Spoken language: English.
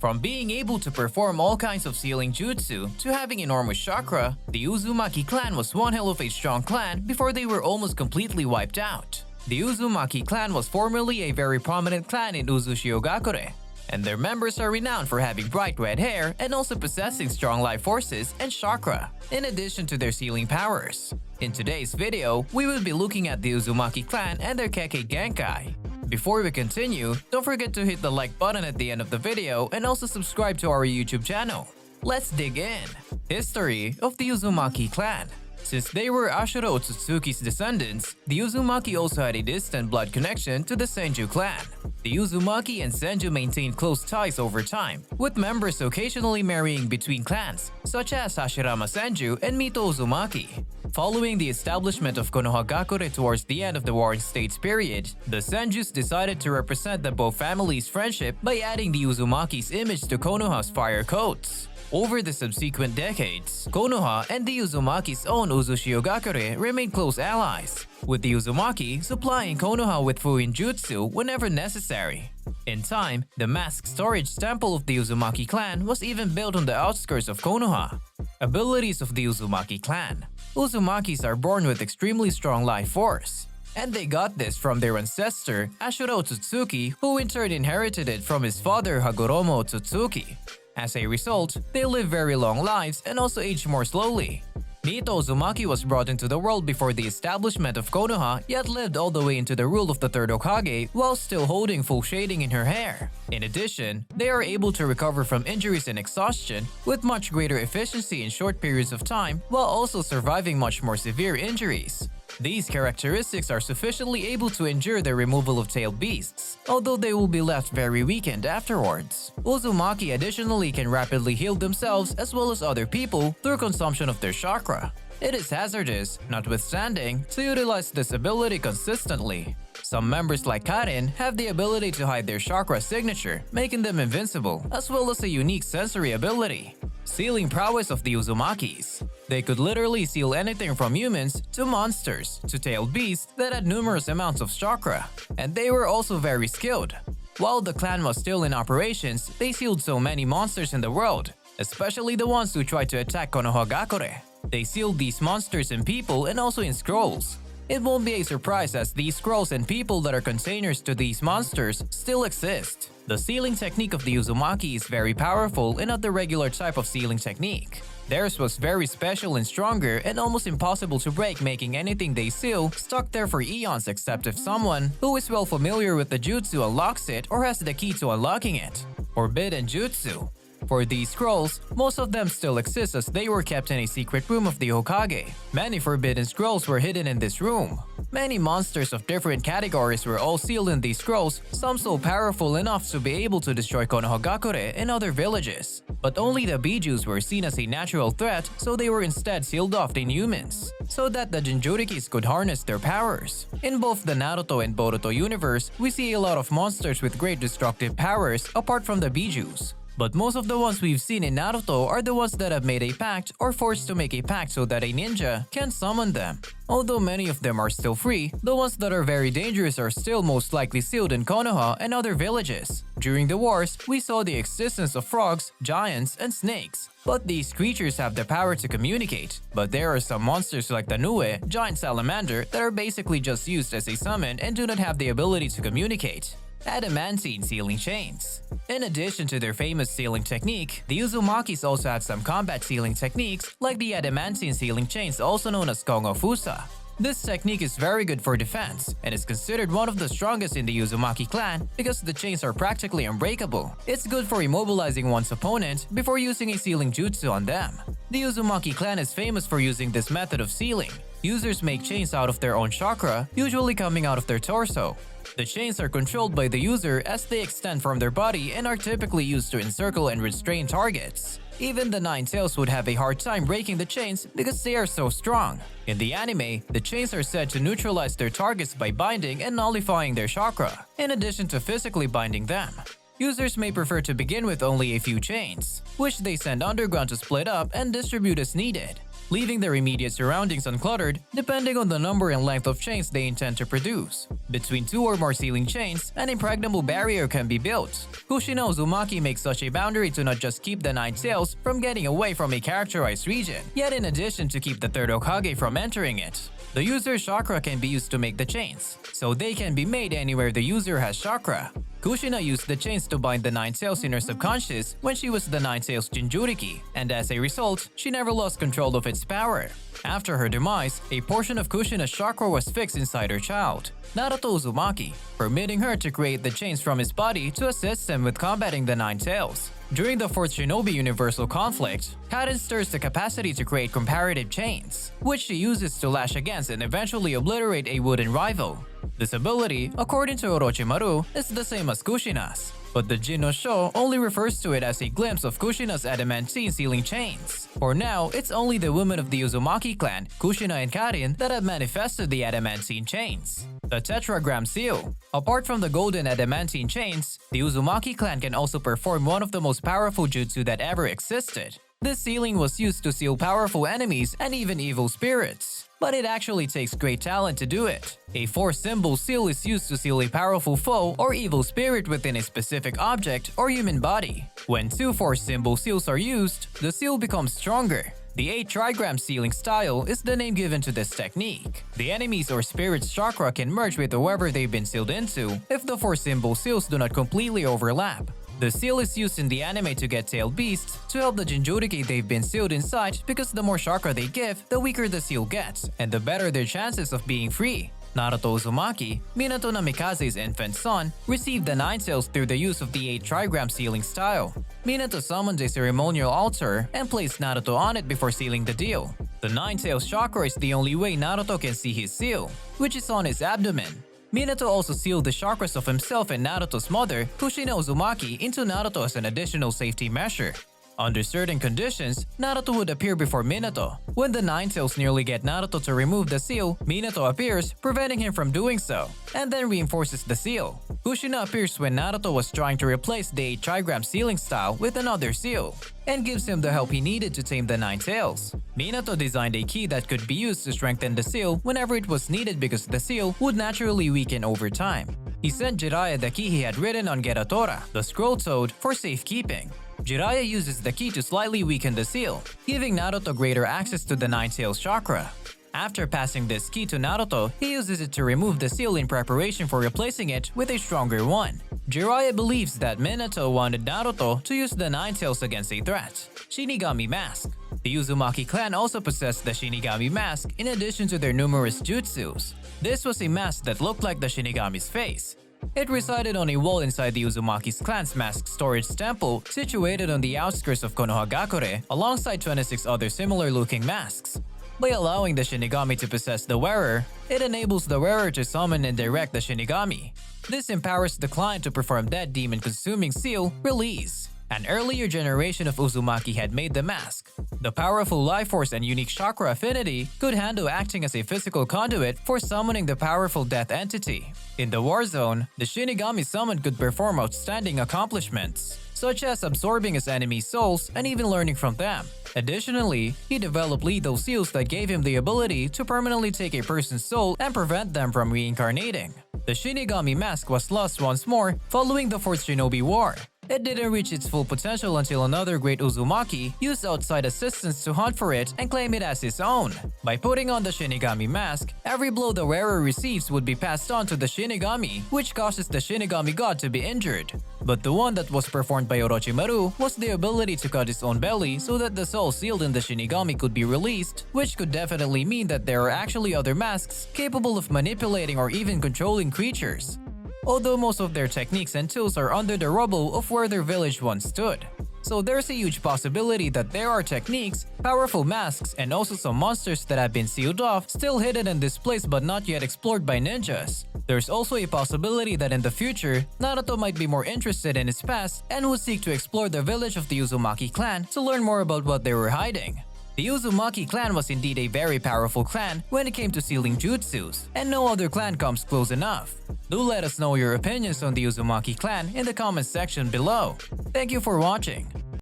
From being able to perform all kinds of sealing jutsu to having enormous chakra, the Uzumaki clan was one hell of a strong clan before they were almost completely wiped out. The Uzumaki clan was formerly a very prominent clan in Uzushiogakure, and their members are renowned for having bright red hair and also possessing strong life forces and chakra, in addition to their sealing powers. In today's video, we will be looking at the Uzumaki clan and their Kekkei Genkai. Before we continue, don't forget to hit the like button at the end of the video and also subscribe to our YouTube channel. Let's dig in! History of the Uzumaki clan. Since they were Ashura Otsutsuki's descendants, the Uzumaki also had a distant blood connection to the Senju clan. The Uzumaki and Senju maintained close ties over time, with members occasionally marrying between clans, such as Hashirama Senju and Mito Uzumaki. Following the establishment of Konohagakure towards the end of the Warring States period, the Senjus decided to represent the both families' friendship by adding the Uzumaki's image to Konoha's fire coats. Over the subsequent decades, Konoha and the Uzumaki's own Uzushiogakure remained close allies, with the Uzumaki supplying Konoha with Fuin Jutsu whenever necessary. In time, the mask storage temple of the Uzumaki clan was even built on the outskirts of Konoha. Abilities of the Uzumaki clan. Uzumakis are born with extremely strong life force, and they got this from their ancestor Ashura Otsutsuki, who in turn inherited it from his father Hagoromo Otsutsuki. As a result, they live very long lives and also age more slowly. Mito Uzumaki was brought into the world before the establishment of Konoha, yet lived all the way into the rule of the third Hokage while still holding full shading in her hair. In addition, they are able to recover from injuries and exhaustion with much greater efficiency in short periods of time while also surviving much more severe injuries. These characteristics are sufficiently able to endure the removal of tailed beasts, although they will be left very weakened afterwards. Uzumaki additionally can rapidly heal themselves as well as other people through consumption of their chakra. It is hazardous, notwithstanding, to utilize this ability consistently. Some members like Karin have the ability to hide their chakra signature, making them invincible, as well as a unique sensory ability. Sealing prowess of the Uzumakis. They could literally seal anything from humans to monsters to tailed beasts that had numerous amounts of chakra, and they were also very skilled. While the clan was still in operations, they sealed so many monsters in the world, especially the ones who tried to attack Konohagakure. They sealed these monsters in people and also in scrolls. It won't be a surprise as these scrolls and people that are containers to these monsters still exist. The sealing technique of the Uzumaki is very powerful and not the regular type of sealing technique. Theirs was very special and stronger and almost impossible to break, making anything they seal stuck there for eons except if someone who is well familiar with the jutsu unlocks it or has the key to unlocking it. Forbidden Jutsu. For these scrolls, most of them still exist as they were kept in a secret room of the Hokage. Many forbidden scrolls were hidden in this room. Many monsters of different categories were all sealed in these scrolls, some so powerful enough to be able to destroy Konohagakure and other villages. But only the Bijus were seen as a natural threat, so they were instead sealed off in humans, so that the Jinchurikis could harness their powers. In both the Naruto and Boruto universe, we see a lot of monsters with great destructive powers apart from the Bijus. But most of the ones we've seen in Naruto are the ones that have made a pact or forced to make a pact so that a ninja can summon them. Although many of them are still free, the ones that are very dangerous are still most likely sealed in Konoha and other villages. During the wars, we saw the existence of frogs, giants, and snakes. But these creatures have the power to communicate. But there are some monsters like the Nue, giant salamander, that are basically just used as a summon and do not have the ability to communicate. Adamantine sealing chains. In addition to their famous sealing technique, the Uzumakis also had some combat sealing techniques like the adamantine sealing chains, also known as Kongo Fusa. This technique is very good for defense and is considered one of the strongest in the Uzumaki clan because the chains are practically unbreakable. It's good for immobilizing one's opponent before using a sealing jutsu on them. The Uzumaki clan is famous for using this method of sealing. Users make chains out of their own chakra, usually coming out of their torso. The chains are controlled by the user as they extend from their body and are typically used to encircle and restrain targets. Even the Nine Tails would have a hard time breaking the chains because they are so strong. In the anime, the chains are said to neutralize their targets by binding and nullifying their chakra, in addition to physically binding them. Users may prefer to begin with only a few chains, which they send underground to split up and distribute as needed. leaving their immediate surroundings uncluttered depending on the number and length of chains they intend to produce. Between 2 or more sealing chains, an impregnable barrier can be built. Kushina Uzumaki makes such a boundary to not just keep the 9 tails from getting away from a characterized region, yet in addition to keep the third Hokage from entering it. The user's chakra can be used to make the chains, so they can be made anywhere the user has chakra. Kushina used the chains to bind the 9 tails in her subconscious when she was the 9 tails Jinchuriki, and as a result, she never lost control of its power. After her demise, a portion of Kushina's chakra was fixed inside her child, Naruto Uzumaki, permitting her to create the chains from his body to assist him with combating the 9 tails. During the 4th Shinobi Universal Conflict, Karin stirs the capacity to create comparative chains, which she uses to lash against and eventually obliterate a wooden rival. This ability, according to Orochimaru, is the same as Kushina's, but the Jin no Sho only refers to it as a glimpse of Kushina's adamantine sealing chains. For now, it's only the women of the Uzumaki clan, Kushina and Karin, that have manifested the adamantine chains. The Tetragram Seal. Apart from the golden adamantine chains, the Uzumaki clan can also perform one of the most powerful jutsu that ever existed. This sealing was used to seal powerful enemies and even evil spirits, but it actually takes great talent to do it. A 4-symbol seal is used to seal a powerful foe or evil spirit within a specific object or human body. When 2 4-symbol seals are used, the seal becomes stronger. The 8-trigram sealing style is the name given to this technique. The enemy's or spirit's chakra can merge with whoever they've been sealed into if the 4-symbol seals do not completely overlap. The seal is used in the anime to get tailed beasts to help the Jinchuriki they've been sealed inside, because the more chakra they give, the weaker the seal gets, and the better their chances of being free. Naruto Uzumaki, Minato Namikaze's infant son, received the 9 tails through the use of the 8-trigram sealing style. Minato summoned a ceremonial altar and placed Naruto on it before sealing the deal. The 9 tails chakra is the only way Naruto can see his seal, which is on his abdomen. Minato also sealed the chakras of himself and Naruto's mother, Kushina Uzumaki, into Naruto as an additional safety measure. Under certain conditions, Naruto would appear before Minato. When the 9 tails nearly get Naruto to remove the seal, Minato appears, preventing him from doing so, and then reinforces the seal. Kushina appears when Naruto was trying to replace the 8-trigram sealing style with another seal, and gives him the help he needed to tame the 9 tails. Minato designed a key that could be used to strengthen the seal whenever it was needed, because the seal would naturally weaken over time. He sent Jiraiya the key he had written on Geratora, the scroll toad, for safekeeping. Jiraiya uses the key to slightly weaken the seal, giving Naruto greater access to the 9 tails chakra. After passing this key to Naruto, he uses it to remove the seal in preparation for replacing it with a stronger one. Jiraiya believes that Minato wanted Naruto to use the 9 tails against a threat, Shinigami Mask. The Uzumaki clan also possessed the Shinigami Mask in addition to their numerous jutsus. This was a mask that looked like the Shinigami's face. It resided on a wall inside the Uzumaki's clan's mask storage temple, situated on the outskirts of Konohagakure, alongside 26 other similar-looking masks. By allowing the Shinigami to possess the wearer, it enables the wearer to summon and direct the Shinigami. This empowers the client to perform that demon-consuming seal, Release. An earlier generation of Uzumaki had made the mask. The powerful life force and unique chakra affinity could handle acting as a physical conduit for summoning the powerful death entity. In the war zone, the Shinigami summoned could perform outstanding accomplishments, such as absorbing his enemies' souls and even learning from them. Additionally, he developed lethal seals that gave him the ability to permanently take a person's soul and prevent them from reincarnating. The Shinigami mask was lost once more following the 4th Shinobi War. It didn't reach its full potential until another great Uzumaki used outside assistance to hunt for it and claim it as his own. By putting on the Shinigami mask, every blow the wearer receives would be passed on to the Shinigami, which causes the Shinigami god to be injured. But the one that was performed by Orochimaru was the ability to cut his own belly so that the soul sealed in the Shinigami could be released, which could definitely mean that there are actually other masks capable of manipulating or even controlling creatures, although most of their techniques and tools are under the rubble of where their village once stood. So there's a huge possibility that there are techniques, powerful masks, and also some monsters that have been sealed off, still hidden in this place but not yet explored by ninjas. There's also a possibility that in the future, Naruto might be more interested in his past and would seek to explore the village of the Uzumaki clan to learn more about what they were hiding. The Uzumaki clan was indeed a very powerful clan when it came to sealing jutsus, and no other clan comes close enough. Do let us know your opinions on the Uzumaki clan in the comments section below. Thank you for watching.